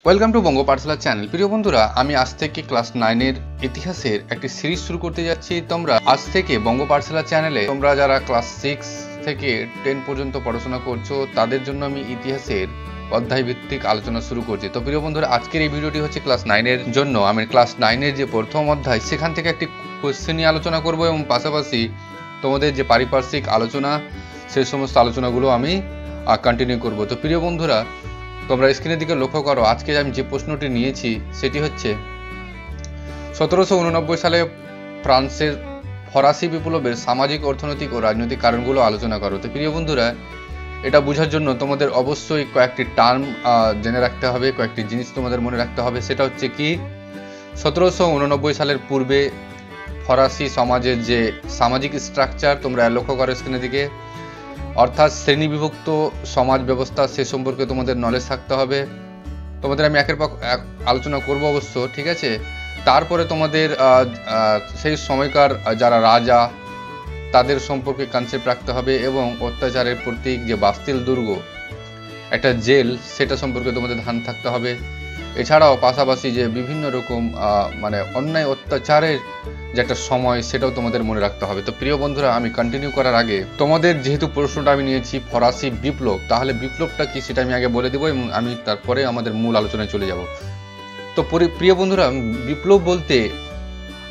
Welcome to Banga Pathsala channel. প্রিয় বন্ধুরা, আমি আজ থেকে ক্লাস 9 এর ইতিহাসের একটি সিরিজ শুরু করতে যাচ্ছি। তোমরা আজ থেকে বঙ্গ পাঠশালা চ্যানেলে তোমরা যারা ক্লাস 6 থেকে 10 পর্যন্ত পড়াশোনা করছো তাদের জন্য আমি ইতিহাসের অধ্যায় ভিত্তিক আলোচনা শুরু করছি। তো প্রিয় বন্ধুরা, আজকের এই ভিডিওটি হচ্ছে ক্লাস 9 এর জন্য। আমি ক্লাস 9 এর যে প্রথম অধ্যায় সেখান থেকে একটি কোশ্চেন নিয়ে আলোচনা করব এবং পাশাপাশি তোমাদের যে পারিপার্শ্বিক আলোচনা সেই সমস্ত আলোচনাগুলো আমি কন্টিনিউ করব। তো প্রিয় বন্ধুরা, তোমরা স্ক্রিনের দিকে লক্ষ্য করো। আজকে আমি যে প্রশ্নটি নিয়েছি সেটি হচ্ছে 1789 সালে ফ্রান্সের ফরাসি বিপ্লবের সামাজিক, অর্থনৈতিক ও রাজনৈতিক কারণগুলো আলোচনা করো। তো প্রিয় বন্ধুরা, এটা বোঝার জন্য তোমাদের অবশ্যই কয়েকটি টার্ম জেনে রাখতে হবে, কয়েকটি জিনিস তোমাদের মনে রাখতে হবে। সেটা হচ্ছে কি, 1789 সালের পূর্বে ফরাসি সমাজের যে সামাজিক স্ট্রাকচার, তোমরা লক্ষ্য করো স্ক্রিনের দিকে, অর্থাৎ শ্রেণীবিভক্ত সমাজ ব্যবস্থা, সে সম্পর্কে তোমাদের নলেজ থাকতে হবে। তোমাদের আমি একের পর এক আলোচনা করব অবশ্য, ঠিক আছে। তারপরে তোমাদের সেই সময়কার যারা রাজা তাদের সম্পর্কে কনসেপ্ট রাখতে হবে এবং অত্যাচারের প্রতীক যে বাস্তিল দুর্গ, একটা জেল, সেটা সম্পর্কে তোমাদের ধ্যান থাকতে হবে। এছাড়াও পাশাপাশি যে বিভিন্ন রকম অন্যায় অত্যাচারের যে একটা সময়, সেটাও তোমাদের মনে রাখতে হবে। তো প্রিয় বন্ধুরা, আমি কন্টিনিউ করার আগে তোমাদের যেহেতু প্রশ্নটা আমি নিয়েছি ফরাসি বিপ্লব, তাহলে বিপ্লবটা কি সেটা আমি আগে বলে দেবো এবং আমি তারপরে আমাদের মূল আলোচনায় চলে যাব। তো প্রিয় বন্ধুরা, বিপ্লব বলতে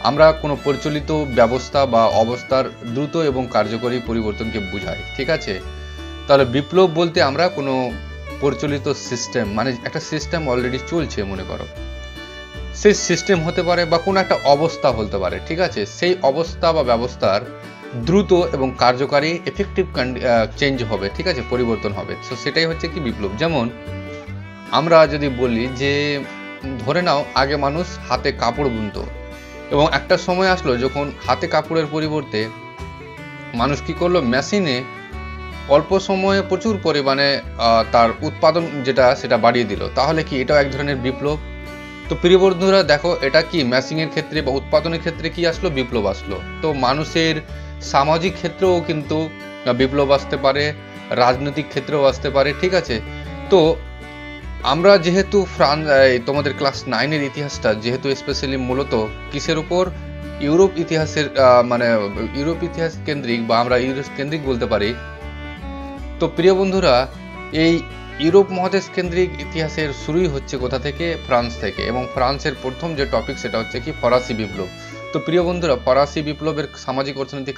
আমরা কোনো প্রচলিত ব্যবস্থা বা অবস্থার দ্রুত এবং কার্যকরী পরিবর্তনকে বোঝাই, ঠিক আছে। তাহলে বিপ্লব বলতে আমরা কোনো প্রচলিত সিস্টেম, একটা সিস্টেম অলরেডি চলছে মনে করো, সেই সিস্টেম হতে পারে বা কোনো একটা অবস্থা হতে পারে, ঠিক আছে। সেই অবস্থা বা ব্যবস্থার দ্রুত এবং কার্যকারী এফেক্টিভ চেঞ্জ হবে, ঠিক আছে, পরিবর্তন হবে। তো সেটাই হচ্ছে কি বিপ্লব। যেমন আমরা যদি বলি যে ধরে নাও আগে মানুষ হাতে কাপড় বুনতো এবং একটা সময় আসলো যখন হাতে কাপড়ের পরিবর্তে মানুষ কি করলো, মেশিনে অল্প সময়ে প্রচুর পরিমাণে তার উৎপাদন সেটা বাড়িয়ে দিল। তাহলে কি এটাও এক ধরনের বিপ্লব? তো প্রিয় বন্ধুরা দেখো, এটা কি মেশিনের ক্ষেত্রে বা উৎপাদনের ক্ষেত্রে কি আসলো, বিপ্লব আসলো। তো মানুষের সামাজিক ক্ষেত্রেও কিন্তু বিপ্লব আসতে পারে, রাজনৈতিক ক্ষেত্রেও আসতে পারে, ঠিক আছে। তো আমরা যেহেতু তোমাদের ক্লাস 9 এর ইতিহাসটা যেহেতু স্পেশালি মূলত কিসের উপর, ইউরোপ ইতিহাসের ইউরোপ ইতিহাস কেন্দ্রিক বা আমরা ইউরোপ কেন্দ্রিক বলতে পারি। তো প্রিয় বন্ধুরা, এই ইউরোপ মহাদেশ কেন্দ্রিক ইতিহাসের শুরুই হচ্ছে কোথা থেকে, ফ্রান্স থেকে। এবং ফ্রান্সের প্রথম যে টপিক সেটা হচ্ছে কি, ফরাসি বিপ্লব। তো প্রিয় বন্ধুরা, ফরাসি বিপ্লবের সামাজিক, অর্থনৈতিক,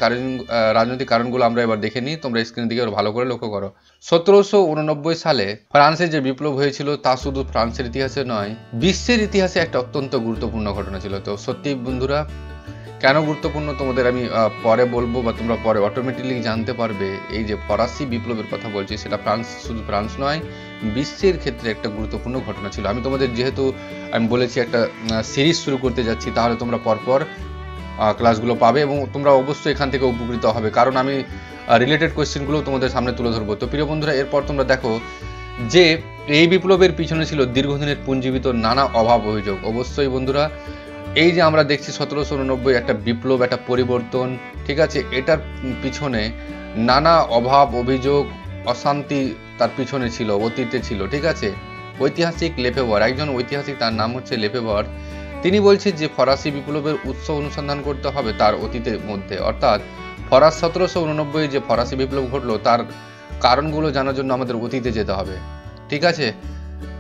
রাজনৈতিক কারণগুলো আমরা এবার দেখে নিই। তোমরা স্ক্রিনের দিকে ভালো করে লক্ষ্য করো। 1789 সালে ফ্রান্সে যে বিপ্লব হয়েছিল তা শুধু ফ্রান্সের ইতিহাসে নয়, বিশ্বের ইতিহাসে একটা অত্যন্ত গুরুত্বপূর্ণ ঘটনা ছিল। তো সত্যি বন্ধুরা, কেন গুরুত্বপূর্ণ তোমাদের আমি পরে বলবো বা তোমরা পরে অটোমেটিকলি জানতে পারবে। এই যে ফরাসি বিপ্লবের কথা বলছি, সেটা শুধু ফ্রান্স নয়, বিশ্বের ক্ষেত্রে একটা গুরুত্বপূর্ণ ঘটনা ছিল। আমি তোমাদের যেহেতু আমি বলেছি একটা সিরিজ শুরু করতে যাচ্ছি, তাহলে তোমরা পরপর ক্লাসগুলো পাবে এবং তোমরা অবশ্যই এখান থেকে উপকৃত হবে, কারণ আমি রিলেটেড কোয়েশ্চেনগুলো তোমাদের সামনে তুলে ধরবো। তো প্রিয় বন্ধুরা, এরপর তোমরা দেখো যে এই বিপ্লবের পিছনে ছিল দীর্ঘদিনের পুঞ্জীবিত নানা অভাব অভিযোগ। অবশ্যই বন্ধুরা, এই যে আমরা দেখছি 1789 একটা বিপ্লব, একটা পরিবর্তন, ঠিক আছে, এটার পিছনে নানা অভাব অভিযোগ, অশান্তি তার পিছনে ছিল, অতীতে ছিল, ঠিক আছে। ঐতিহাসিক লেফেভার, একজন ঐতিহাসিক, তার নাম হচ্ছে লেফেভার, তিনি বলছেন যে ফরাসি বিপ্লবের উৎস অনুসন্ধান করতে হবে তার অতীতের মধ্যে। অর্থাৎ 1789 যে ফরাসি বিপ্লব ঘটলো তার কারণগুলো জানার জন্য আমাদের অতীতে যেতে হবে, ঠিক আছে।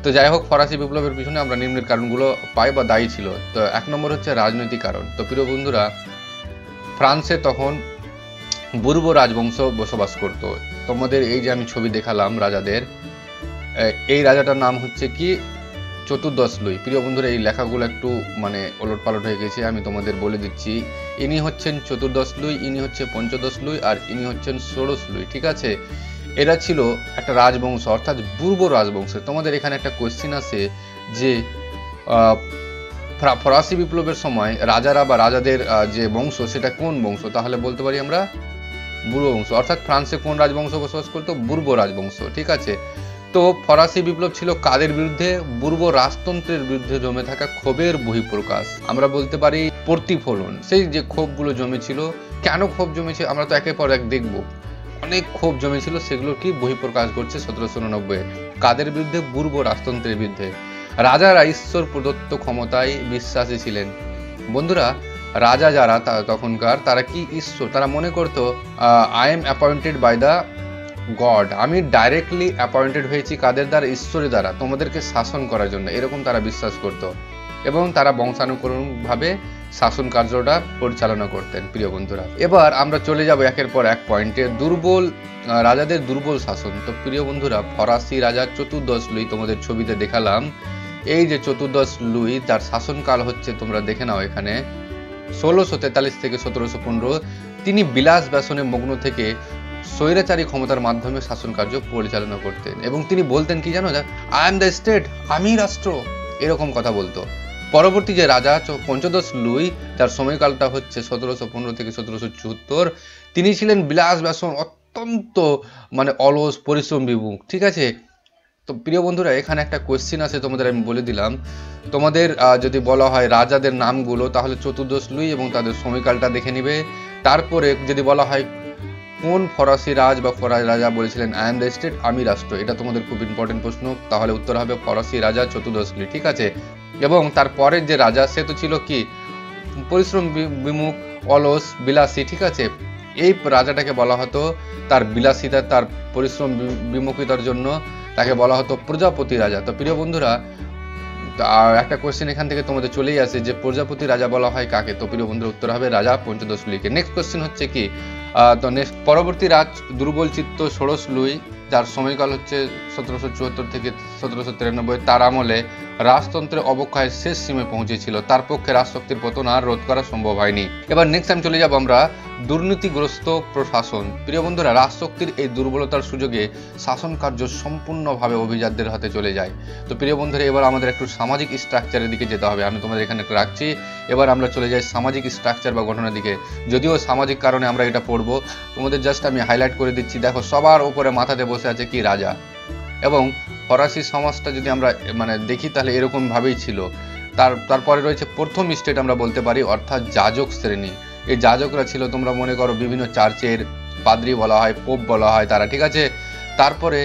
তো যাই হোক, ফরাসি বিপ্লবের পিছনে আমরা নিম্নের কারণগুলো পাই বা দায়ী ছিল। তো 1 নম্বর হচ্ছে রাজনৈতিক কারণ। তো প্রিয় বন্ধুরা, ফ্রান্সে তখন বুর্বো রাজবংশ বসবাস করত। তোমাদের এই যে আমি ছবি দেখালাম রাজাদের, এই রাজাটার নাম হচ্ছে কি, চতুর্দশ লুই। প্রিয় বন্ধুরা, এই লেখাগুলো একটু ওলট পালট হয়ে গেছে, আমি তোমাদের বলে দিচ্ছি। ইনি হচ্ছেন চতুর্দশ লুই, ইনি হচ্ছে পঞ্চদশ লুই, আর ইনি হচ্ছেন ষোড়শ লুই, ঠিক আছে। এরা ছিল একটা রাজবংশ, অর্থাৎ বুর্বো রাজবংশ। তোমাদের এখানে একটা কোয়েশ্চেন আছে যে ফরাসি বিপ্লবের সময় রাজারা বা রাজাদের যে বংশ সেটা কোন বংশ, তাহলে বলতে পারি আমরা বুর্বো বংশ। অর্থাৎ ফ্রান্সে কোন রাজবংশ বসবাস করতো, বুর্বো রাজবংশ, ঠিক আছে। তো ফরাসি বিপ্লব ছিল কাদের বিরুদ্ধে, বুর্বো রাজতন্ত্রের বিরুদ্ধে জমে থাকা ক্ষোভের বহিঃপ্রকাশ, আমরা বলতে পারি প্রতিফলন। সেই যে ক্ষোভগুলো জমেছিল, কেন ক্ষোভ জমেছে আমরা তো একের পর এক দেখবো। অনেক ক্ষোভ জমেছিল, সেগুলো কি বহিঃপ্রকাশ করছে 1789 কাদের বিরুদ্ধে, বুর্বো রাজতন্ত্রের বিরুদ্ধে। রাজারা ঈশ্বর প্রদত্ত ক্ষমতায় বিশ্বাসী ছিলেন। বন্ধুরা, রাজা যারা তখনকার, তারা কি ঈশ্বর, তারা মনে করতো I am appointed by the God, আমি ডাইরেক্টলি অ্যাপয়েন্টেড হয়েছি কাদের দ্বারা? ঈশ্বরের দ্বারা, তোমাদেরকে শাসন করার জন্য, এরকম তারা বিশ্বাস করত এবং তারা বংশানুক্রমিকভাবে শাসন কার্যটা পরিচালনা করতেন। প্রিয় বন্ধুরা, এবার আমরা চলে যাব একের পর এক পয়েন্টে, দুর্বল রাজাদের দুর্বল শাসন। তো প্রিয় বন্ধুরা, ফরাসি রাজা চতুর্দশ লুই তোমাদের ছবিতে দেখালাম। এই যে চতুর্দশ লুই, তার শাসনকাল হচ্ছে, তোমরা দেখে নাও এখানে, 1643 থেকে 1715। তিনি বিলাস ব্যসনে মগ্ন থেকে স্বৈরাচারী ক্ষমতার মাধ্যমে শাসন কার্য পরিচালনা করতেন এবং তিনি বলতেন কি জানো, আই এম দ্য স্টেট, আমি রাষ্ট্র, এরকম কথা বলতো। পরবর্তী যে রাজা পঞ্চদশ লুই, তার সময়কালটা হচ্ছে 1715 থেকে 1774। তিনি ছিলেন বিলাস ব্যসন, অত্যন্ত মানে অলস, পরিশ্রম বিমুখ। ঠিক আছে, তো প্রিয় বন্ধুরা, এখানে একটা কোয়েশ্চেন আছে, তোমাদের আমি বলে দিলাম। তোমাদের যদি বলা হয় রাজাদের নামগুলো, তাহলে চতুর্দশ লুই এবং তাদের সময়কালটা দেখে নিবে। তারপরে যদি বলা হয় কোন ফরাসি রাজ বা ফরাসি রাজা বলেছিলেন আই এম দ্য স্টেট, আমি রাষ্ট্র, এটা তোমাদের খুব ইম্পর্টেন্ট প্রশ্ন, তাহলে উত্তর হবে ফরাসি রাজা চতুর্দশ লুই। ঠিক আছে, এবং তারপরের যে রাজা, সে তো ছিল কি পরিশ্রম বিমুখ, অলস, বিলাসী। ঠিক আছে, এই রাজাটাকে বলা হতো, তার বিলাসিতা, তার পরিশ্রম বিমুখিতার জন্য তাকে বলা হতো প্রজাপতি রাজা। তো প্রিয় বন্ধুরা, একটা কোয়েশ্চেন এখান থেকে তোমাদের চলেই আসে যে প্রজাপতি রাজা বলা হয় কাকে? তো প্রিয় বন্ধুরা, উত্তর হবে রাজা পঞ্চদশ লুইকে। নেক্সট কোয়েশ্চেন হচ্ছে কি, তো নেক্সট পরবর্তী রাজ দুর্বল চিত্ত ষোড়শ লুই, যার সময়কাল হচ্ছে 1774 থেকে 1793। তার আমলে রাজতন্ত্রের অবক্ষয়ের শেষ সীমায় পৌঁছেছিল, তার পক্ষে রাজশক্তির পতন আর রোধ করা সম্ভব হয়নি। এবার নেক্সট টাইম চলে যাব আমরা দুর্নীতিগ্রস্ত প্রশাসন। প্রিয় বন্ধুরা, রাজশক্তির এই দুর্বলতার সুযোগে শাসন কার্য সম্পূর্ণভাবে অভিজাতদের হাতে চলে যায়। তো প্রিয় বন্ধুরা, এবার আমাদের একটু সামাজিক স্ট্রাকচারের দিকে যেতে হবে। আমি তোমাদের এখানে রাখছি, এবার আমরা চলে যাই সামাজিক স্ট্রাকচার বা গঠনের দিকে। যদিও সামাজিক কারণে আমরা এটা পড়বো, তোমাদের জাস্ট আমি হাইলাইট করে দিচ্ছি। দেখো, সবার উপরে মাথাতে বসে আছে কি? রাজা। এবং ফরাসি সমাজটা যদি আমরা মানে দেখি, তাহলে এরকম ভাবেই ছিল। তারপরে রয়েছে প্রথম স্টেট আমরা বলতে পারি, অর্থাৎ যাজক শ্রেণী। এই যাজকরা ছিল, তোমরা মনে করো বিভিন্ন চার্চের পাদ্রী বলা হয়, পোপ বলা হয় তারা। ঠিক আছে, তারপরে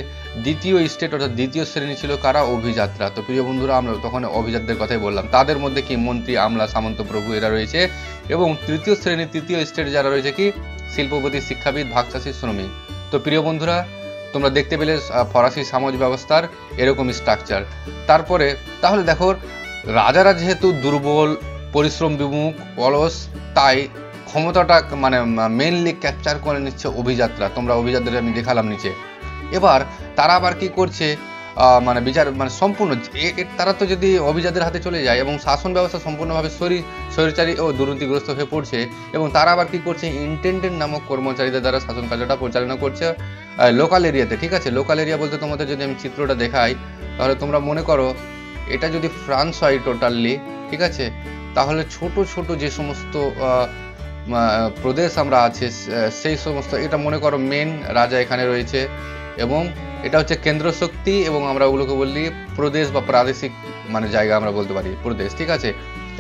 দ্বিতীয় স্টেট অর্থাৎ দ্বিতীয় শ্রেণী ছিল কারা? অভিজাতরা। তো প্রিয় বন্ধুরা, আমরা তখন অভিজাতদের কথাই বললাম। তাদের মধ্যে কি মন্ত্রী, আমলা, সামন্ত, প্রভু এরা রয়েছে। এবং তৃতীয় শ্রেণী, তৃতীয় স্টেট যারা রয়েছে কি? শিল্পপতি, শিক্ষাবিদ, ভাগচাষী, শ্রমিক। তো প্রিয় বন্ধুরা, তোমরা দেখতে পেলে ফরাসি সমাজ ব্যবস্থার এরকম স্ট্রাকচার। তারপরে তাহলে দেখো, রাজারা যেহেতু দুর্বল, পরিশ্রম বিমুখ, অলস, তাই ক্ষমতাটা মানে মেইনলি ক্যাপচার করে নিচ্ছে অভিজাতরা। তোমরা অভিজাতদের আমি দেখালাম নিচে। এবার তারা আবার কি করছে, মানে বিচার মানে সম্পূর্ণ তারা তো যদি অভিজাতদের হাতে চলে যায় এবং শাসন ব্যবস্থা সম্পূর্ণভাবে স্বৈরাচারী ও দুর্নীতিগ্রস্ত হয়ে পড়ছে, এবং তারা আবার কি করছে, ইন্টেন্ডেন্ট নামক কর্মচারীদের দ্বারা শাসন কার্যটা পরিচালনা করছে লোকাল এরিয়াতে। ঠিক আছে, লোকাল এরিয়া বলতে তোমাদের যদি আমি চিত্রটা দেখাই, তাহলে তোমরা মনে করো এটা যদি ফ্রান্স হয় টোটালি, ঠিক আছে, তাহলে ছোট ছোট যে সমস্ত প্রদেশ আমরা আছে, সেই সমস্ত, এটা মনে করো মেন রাজা এখানে রয়েছে, এবং এটা হচ্ছে কেন্দ্র শক্তি, এবং আমরা ওগুলোকে বলি প্রদেশ বা প্রাদেশিক মানে জায়গা আমরা বলতে পারি, প্রদেশ। ঠিক আছে,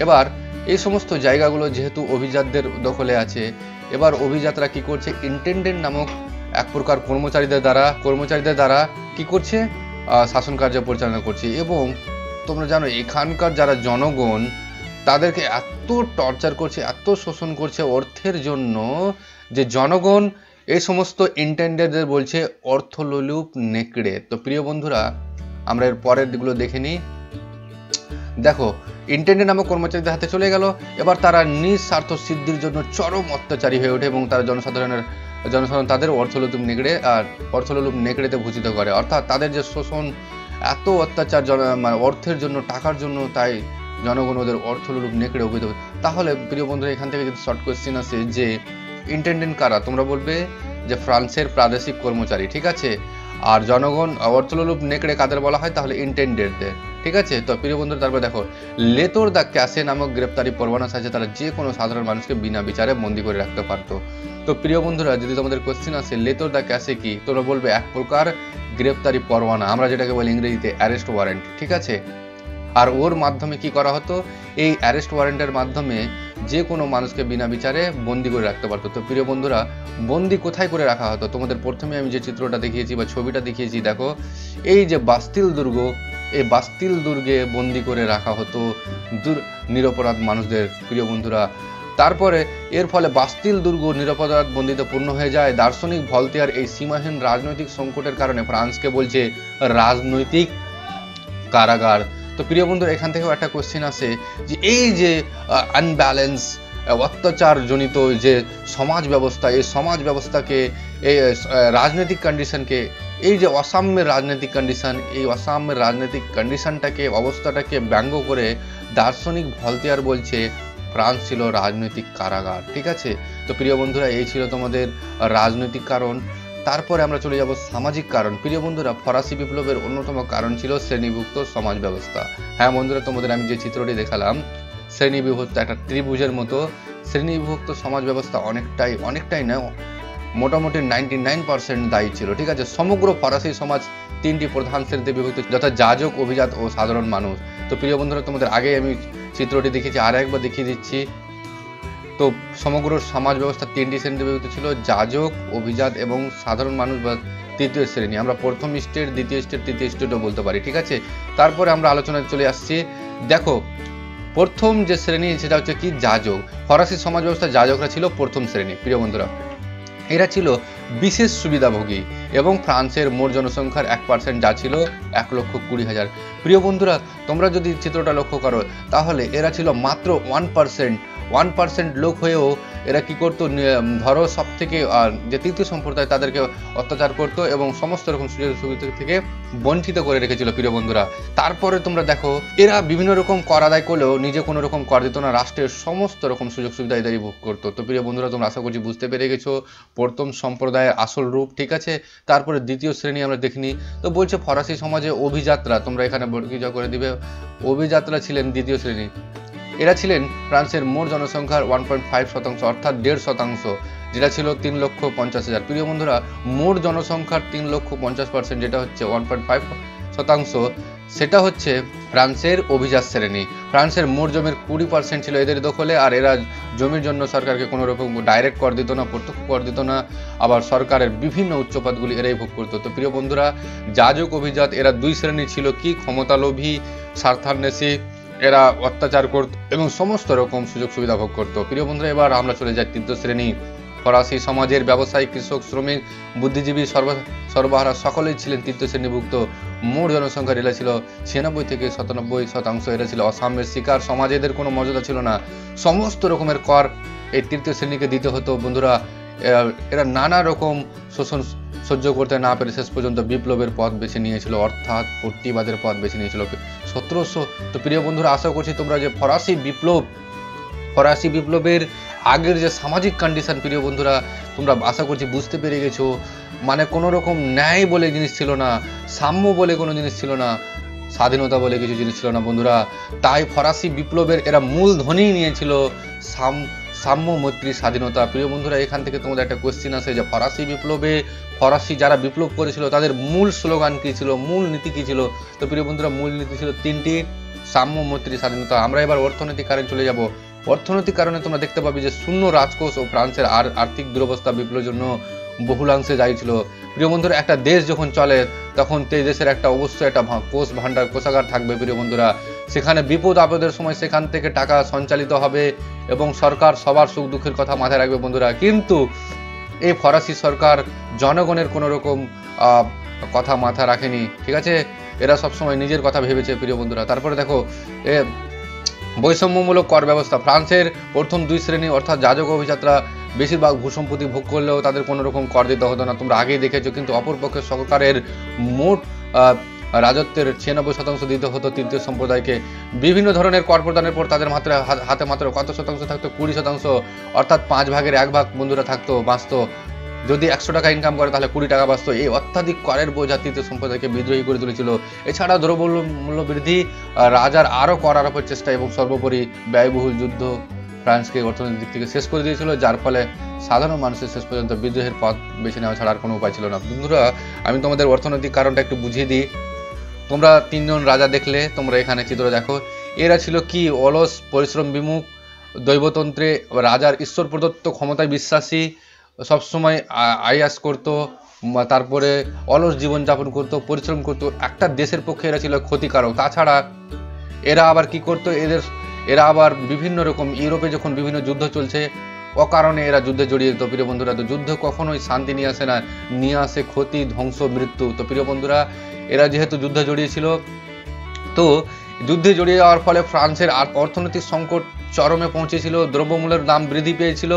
এবার এই সমস্ত জায়গাগুলো যেহেতু অভিজাতদের দখলে আছে, এবার অভিজাতরা কি করছে, ইন্টেন্ডেন্ট নামক এক প্রকার কর্মচারীদের দ্বারা কি করছে, শাসন কার্য পরিচালনা করছে। এবং তোমরা জানো, এখানকার যারা জনগণ, তাদেরকে এত টর্চার করছে, এত শোষণ করছে অর্থের জন্য, যে জনগণ এই সমস্ত ইন্টেন্ডেন্টদের বলছে অর্থলোলুপ নেকড়ে। তো প্রিয় বন্ধুরা, আমরা এর পরের দিকগুলো দেখে নিই। দেখো, ইন্টেন্ডেন্ট নামক কর্মচারীদের হাতে চলে গেল। এবার তারা নিজ স্বার্থ সিদ্ধির জন্য চরম অত্যাচারী হয়ে ওঠে, এবং তারা জনসাধারণ তাদের অর্থলোলুপ নেকড়েতে ভূষিত করে। অর্থাৎ তাদের যে শোষণ, এত অত্যাচার মানে অর্থের জন্য, টাকার জন্য, তাই জনগণ ওদের অর্থলোলুপ নেকড়ে অভিহিত। তাহলে প্রিয় বন্ধুরা, এখান থেকে যদি শর্ট কোয়েশ্চেন আসে যে ইন্টেন্ডেন্ট কারা, তোমরা বলবে যে ফ্রান্সের প্রাদেশিক কর্মচারী। ঠিক আছে, আর জনগণ অর্থলোলুপ নেকড়ে কাদের বলা হয়, তাহলে ইন্টেন্ডেন্টদের। ঠিক আছে, তো প্রিয় বন্ধুরা, তারপর দেখো, লেতর দ্য ক্যাসে নামক গ্রেপ্তারি পরোয়ানা সাহায্যে তারা যে কোনো সাধারণ মানুষকে বিনা বিচারে বন্দী করে রাখতে পারতো। তো প্রিয় বন্ধুরা, যদি তোমাদের কোয়েশ্চেন আসে লেতর দ্য ক্যাসে কি, তোমরা বলবে এক প্রকার গ্রেপ্তারি পরোয়ানা, আমরা যেটাকে বলি ইংরেজিতে অ্যারেস্ট ওয়ারেন্ট। ঠিক আছে, আর ওর মাধ্যমে কি করা হতো, এই অ্যারেস্ট ওয়ারেন্টের মাধ্যমে যে কোনো মানুষকে বিনা বিচারে বন্দি করে রাখতে পারতো। তো প্রিয় বন্ধুরা, বন্দি কোথায় করে রাখা হতো, তোমাদের প্রথমে আমি যে চিত্রটা দেখিয়েছি বা ছবিটা দেখিয়েছি, দেখো, এই যে বাস্তিল দুর্গ, এই বাস্তিল দুর্গে বন্দি করে রাখা হতো নিরপরাধ মানুষদের প্রিয় বন্ধুরা। তারপরে এর ফলে বাস্তিল দুর্গ নিরপরাধ বন্দিতে পূর্ণ হয়ে যায়। দার্শনিক ভলতেয়ার এই সীমাহীন রাজনৈতিক সংকটের কারণে ফ্রান্সকে বলছে রাজনৈতিক কারাগার। তো প্রিয় বন্ধুরা, এখান থেকেও একটা কোশ্চেন আসে যে এই যে আনব্যালেন্স অত্যাচার জনিত যে সমাজ ব্যবস্থা, এই সমাজ ব্যবস্থাকে, এই রাজনৈতিক কন্ডিশনকে, এই যে অসাম্যের রাজনৈতিক কন্ডিশন, এই অসাম্যের রাজনৈতিক কন্ডিশনটাকে, অবস্থাটাকে ব্যঙ্গ করে দার্শনিক ভলতেয়ার বলছে ফ্রান্স ছিল রাজনৈতিক কারাগার। ঠিক আছে, তো প্রিয় বন্ধুরা, এই ছিল তোমাদের রাজনৈতিক কারণ। তারপরে আমরা চলে যাব সামাজিক কারণ। প্রিয় বন্ধুরা, ফরাসি বিপ্লবের অন্যতম কারণ ছিল শ্রেণীভুক্ত সমাজ ব্যবস্থা। হ্যাঁ বন্ধুরা, তোমাদের আমি যে চিত্রটি দেখালাম শ্রেণীবিভক্ত একটা ত্রিভুজের মতো শ্রেণীবিভক্ত সমাজ ব্যবস্থা অনেকটাই না, মোটামুটি 99% দায়ী ছিল। ঠিক আছে, সমগ্র ফরাসি সমাজ তিনটি প্রধান শ্রেণীতে বিভক্ত, যথা যাজক, অভিজাত ও সাধারণ মানুষ। তো প্রিয় বন্ধুরা, তোমাদের আগে আমি চিত্রটি দেখিয়েছি, আর একবার দেখিয়ে দিচ্ছি। তো সমগ্র সমাজ ব্যবস্থা তিনটি শ্রেণীতে বিভক্ত ছিল, যাজক, অভিজাত এবং সাধারণ মানুষ বা তৃতীয় শ্রেণী। আমরা প্রথম স্টেট, দ্বিতীয় স্টেট, তৃতীয় স্টেটও বলতে পারি। ঠিক আছে, তারপরে আমরা আলোচনায় চলে আসছি। দেখো, প্রথম যে শ্রেণী সেটা হচ্ছে কি, যাজক। ফরাসি সমাজ ব্যবস্থা যাজকরা ছিল প্রথম শ্রেণী। প্রিয় বন্ধুরা, এরা ছিল বিশেষ সুবিধাভোগী এবং ফ্রান্সের মোট জনসংখ্যার 1%, যা ছিল 1,20,000। প্রিয় বন্ধুরা, তোমরা যদি চিত্রটা লক্ষ্য করো তাহলে এরা ছিল মাত্র 1% লোক হয়েও এরা কি করতো, ধরো সব থেকে যে তৃতীয় সম্প্রদায় তাদেরকে অত্যাচার করতো এবং সমস্ত রকম সুযোগ সুবিধা থেকে বঞ্চিত করে রেখেছিল। প্রিয় বন্ধুরা, তারপরে তোমরা দেখো এরা বিভিন্ন রকম কর আদায় করলেও নিজে কোনো রকম কর দিত না, রাষ্ট্রের সমস্ত রকম সুযোগ সুবিধা এদেরই ভোগ করতো। তো প্রিয় বন্ধুরা, তোমরা আশা করছি বুঝতে পেরে গেছো প্রথম সম্প্রদায়ের আসল রূপ। ঠিক আছে, তারপরে দ্বিতীয় শ্রেণী আমরা দেখিনি। তো বলছে ফরাসি সমাজে অভিজাতরা, তোমরা এখানে বর্গীজ করে দিবে, অভিজাতরা ছিলেন দ্বিতীয় শ্রেণী। এরা ছিলেন ফ্রান্সের মোট জনসংখ্যার 1.5%, অর্থাৎ 1.5%, যেটা ছিল 3,50,000। প্রিয় বন্ধুরা, মোট জনসংখ্যার 3,50%, যেটা হচ্ছে 1.5%, সেটা হচ্ছে ফ্রান্সের অভিজাত শ্রেণী। ফ্রান্সের মোট জমির 20% ছিল এদের দখলে, আর এরা জমির জন্য সরকারকে কোনো রকম ডাইরেক্ট কর দিত না, প্রত্যক্ষ কর দিত না, আবার সরকারের বিভিন্ন উচ্চপদগুলি এরাই ভোগ করতো। তো প্রিয় বন্ধুরা, যাজক, অভিজাত এরা দুই শ্রেণী ছিল, কি, ক্ষমতালোভী, স্বার্থান্বেষী, এরা অত্যাচার করত এবং সমস্ত রকম সুযোগ সুবিধা ভোগ করত। প্রিয় বন্ধুরা, এবার আমরা চলে যাই তৃতীয় শ্রেণী। ফরাসি সমাজের ব্যবসায়ী, কৃষক, শ্রমিক, বুদ্ধিজীবী, সর্বহারা সকলেই ছিলেন তৃতীয় শ্রেণীভুক্ত। মোট জনসংখ্যার এরা ছিল 96 থেকে 97%। এরা ছিল অসাম্যের শিকার, সমাজে এদের কোনো মর্যাদা ছিল না, সমস্ত রকমের কর এই তৃতীয় শ্রেণীকে দিতে হতো। বন্ধুরা, এরা নানা রকম শোষণ সহ্য করতে না পেরে শেষ পর্যন্ত বিপ্লবের পথ বেছে নিয়েছিল, অর্থাৎ প্রতিবাদের পথ বেছে নিয়েছিল 1700। তো প্রিয় বন্ধুরা, আশা করছি তোমরা যে ফরাসি বিপ্লবের আগের যে সামাজিক কন্ডিশন, প্রিয় বন্ধুরা, তোমরা আশা করছি বুঝতে পেরে গেছো। মানে কোনো রকম ন্যায় বলে জিনিস ছিল না, সাম্য বলে কোনো জিনিস ছিল না, স্বাধীনতা বলে কিছু জিনিস ছিল না বন্ধুরা। তাই ফরাসি বিপ্লবের এরা মূল ধ্বনিই নিয়েছিল সাম্য, মৈত্রী, স্বাধীনতা। প্রিয় বন্ধুরা, এখান থেকে তোমাদের একটা কোশ্চেন আসে যে ফরাসি যারা বিপ্লব করেছিল তাদের মূল স্লোগান কি ছিল, মূল নীতি কি ছিল? তো প্রিয় বন্ধুরা, মূল নীতি ছিল তিনটি, সাম্য, মৈত্রী, স্বাধীনতা। আমরা এবার অর্থনৈতিক কারণে চলে যাব। অর্থনৈতিক কারণে তোমরা দেখতে পাবে যে শূন্য রাজকোষ ও ফ্রান্সের আর্থিক দুরবস্থা বিপ্লবের জন্য বহুলাংশে দায়ী ছিল। প্রিয় বন্ধুরা, একটা দেশ যখন চলে তখন সেই দেশের একটা অবশ্যই একটা কোষ ভাণ্ডার, কোষাগার থাকবে। প্রিয় বন্ধুরা, সেখানে বিপদ আপদের সময় সেখান থেকে টাকা সঞ্চালিত হবে এবং সরকার সবার সুখ দুঃখের কথা মাথায় রাখবে বন্ধুরা। কিন্তু এই ফরাসি সরকার জনগণের কোনো রকম কথা মাথায় রাখেনি। ঠিক আছে, এরা সবসময় নিজের কথা ভেবেছে। প্রিয় বন্ধুরা, তারপরে দেখো বৈষম্যমূলক কর ব্যবস্থা। ফ্রান্সের প্রথম দুই শ্রেণী অর্থাৎ যাজক, অভিজাতরা বেশিরভাগ ভূসম্পত্তি ভোগ করলেও তাদের কোনো রকম কর দিতে হতো না, তোমরা আগেই দেখেছো। কিন্তু অপরপক্ষে সরকারের মোট রাজত্বের 96% দিতে হতো তৃতীয় সম্প্রদায়কে। বিভিন্ন ধরনের কর প্রদানের পর তাদের হাতে মাত্র কত শতাংশ থাকতো? 20%, অর্থাৎ 5 ভাগের 1 ভাগ বন্ধুরা থাকতো, বাঁচত। যদি 100 টাকা ইনকাম করে তাহলে 20 টাকা বাঁচত। এই অত্যাধিক করের বোঝা তৃতীয় সম্প্রদায়কে বিদ্রোহী করে তুলেছিল। এছাড়া দ্রব্য মূল্য বৃদ্ধি, রাজার আরও কর আরোপের চেষ্টা এবং সর্বোপরি ব্যয়বহুল যুদ্ধ ফ্রান্সকে অর্থনৈতিক দিক থেকে শেষ করে দিয়েছিল, যার ফলে সাধারণ মানুষের শেষ পর্যন্ত বিদ্রোহের পথ বেছে নেওয়া ছাড়া আর কোনো উপায় ছিল না। বন্ধুরা, আমি তোমাদের অর্থনৈতিক কারণটা একটু বুঝিয়ে দিই। তোমরা 3 জন রাজা দেখলে, তোমরা এখানে চিত্র দেখো। এরা ছিল কি, অলস, পরিশ্রম বিমুখ, দৈবতন্ত্রে, রাজার ঈশ্বর প্রদত্ত ক্ষমতায় বিশ্বাসী, সবসময় আয়াস করতো, তারপরে অলস জীবনযাপন করতো, পরিশ্রম করতো। একটা দেশের পক্ষে এরা ছিল ক্ষতিকারক। তাছাড়া এরা আবার কি করতো, এরা আবার বিভিন্ন রকম ইউরোপে যখন বিভিন্ন যুদ্ধ চলছে অকারণে এরা যুদ্ধে জড়িয়ে যেত প্রিয় বন্ধুরা। তো যুদ্ধ কখনোই শান্তি নিয়ে আসে না, নিয়ে আসে ক্ষতি, ধ্বংস, মৃত্যু। তো প্রিয় বন্ধুরা, এরা যেহেতু যুদ্ধে জড়িয়েছিল, তো যুদ্ধে জড়িয়ে যাওয়ার ফলে ফ্রান্সের অর্থনৈতিক সংকট চরমে পৌঁছেছিল, দ্রব্যমূল্যের দাম বৃদ্ধি পেয়েছিল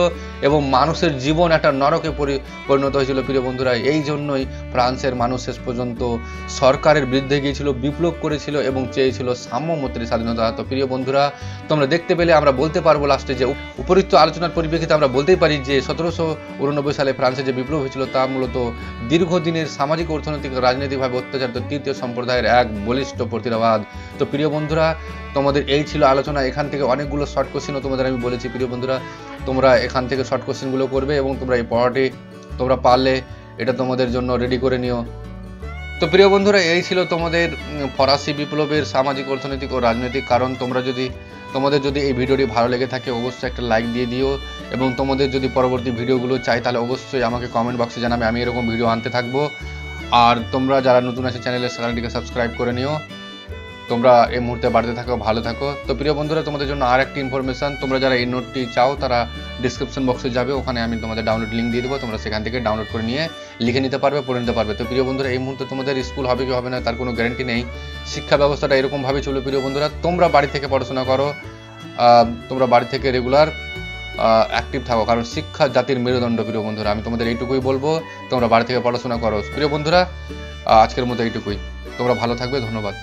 এবং মানুষের জীবন একটা নরকে পরিণত হয়েছিল প্রিয় বন্ধুরা। এই জন্যই ফ্রান্সের মানুষ শেষ পর্যন্ত সরকারের বিরুদ্ধে গিয়েছিল, বিপ্লব করেছিল এবং চেয়েছিল সাম্যমৈত্রী স্বাধীনতা। তো প্রিয় বন্ধুরা, তোমরা দেখতে পেলে আমরা বলতে পারবো লাস্টে যে উপরিক্ত আলোচনার পরিপ্রেক্ষিতে আমরা বলতেই পারি যে 1789 সালে ফ্রান্সে যে বিপ্লব হয়েছিল তা মূলত দীর্ঘদিনের সামাজিক, অর্থনৈতিক, রাজনৈতিকভাবে অত্যাচারিত তৃতীয় সম্প্রদায়ের এক বলিষ্ঠ প্রতিবাদ। তো প্রিয় বন্ধুরা, তোমাদের এই ছিল আলোচনা। এখান থেকে অনেকগুলো শর্ট কোশ্চেনও তোমাদের আমি বলেছি প্রিয় বন্ধুরা, তোমরা এখান থেকে শর্ট কোশ্চেনগুলো করবে এবং তোমরা এই পড়াটি তোমরা পারলে এটা তোমাদের জন্য রেডি করে নিও। তো প্রিয় বন্ধুরা, এই ছিল তোমাদের ফরাসি বিপ্লবের সামাজিক, অর্থনৈতিক ও রাজনৈতিক কারণ। তোমাদের যদি এই ভিডিওটি ভালো লেগে থাকে অবশ্যই একটা লাইক দিয়ে দিও এবং তোমাদের যদি পরবর্তী ভিডিওগুলো চাই তাহলে অবশ্যই আমাকে কমেন্ট বক্সে জানাবে, আমি এরকম ভিডিও আনতে থাকবো। আর তোমরা যারা নতুন আছে চ্যানেলটিকে সাবস্ক্রাইব করে নিও। তোমরা এই মুহূর্তে বাড়িতে থাকো, ভালো থাকো। তো প্রিয় বন্ধুরা, তোমাদের জন্য আর একটি ইনফরমেশন, তোমরা যারা এই নোটটি চাও তারা ডিসক্রিপশন বক্সে যাবে, ওখানে আমি তোমাদের ডাউনলোড লিঙ্ক দিয়ে দেবো, তোমরা সেখান থেকে ডাউনলোড করে নিয়ে লিখে নিতে পারবে, পড়ে নিতে পারবে। তো প্রিয় বন্ধুরা, এই মুহূর্তে তোমাদের স্কুল হবে কি হবে না তার কোনো গ্যারান্টি নেই, শিক্ষা ব্যবস্থাটা এরকমভাবে চলবে প্রিয় বন্ধুরা। তোমরা বাড়ি থেকে পড়াশোনা করো, তোমরা বাড়ি থেকে রেগুলার অ্যাক্টিভ থাকো, কারণ শিক্ষা জাতির মেরুদণ্ড প্রিয় বন্ধুরা। আমি তোমাদের এইটুকুই বলবো, তোমরা বাড়ি থেকে পড়াশোনা করো প্রিয় বন্ধুরা। আজকের মতো এইটুকুই, তোমরা ভালো থাকবে, ধন্যবাদ।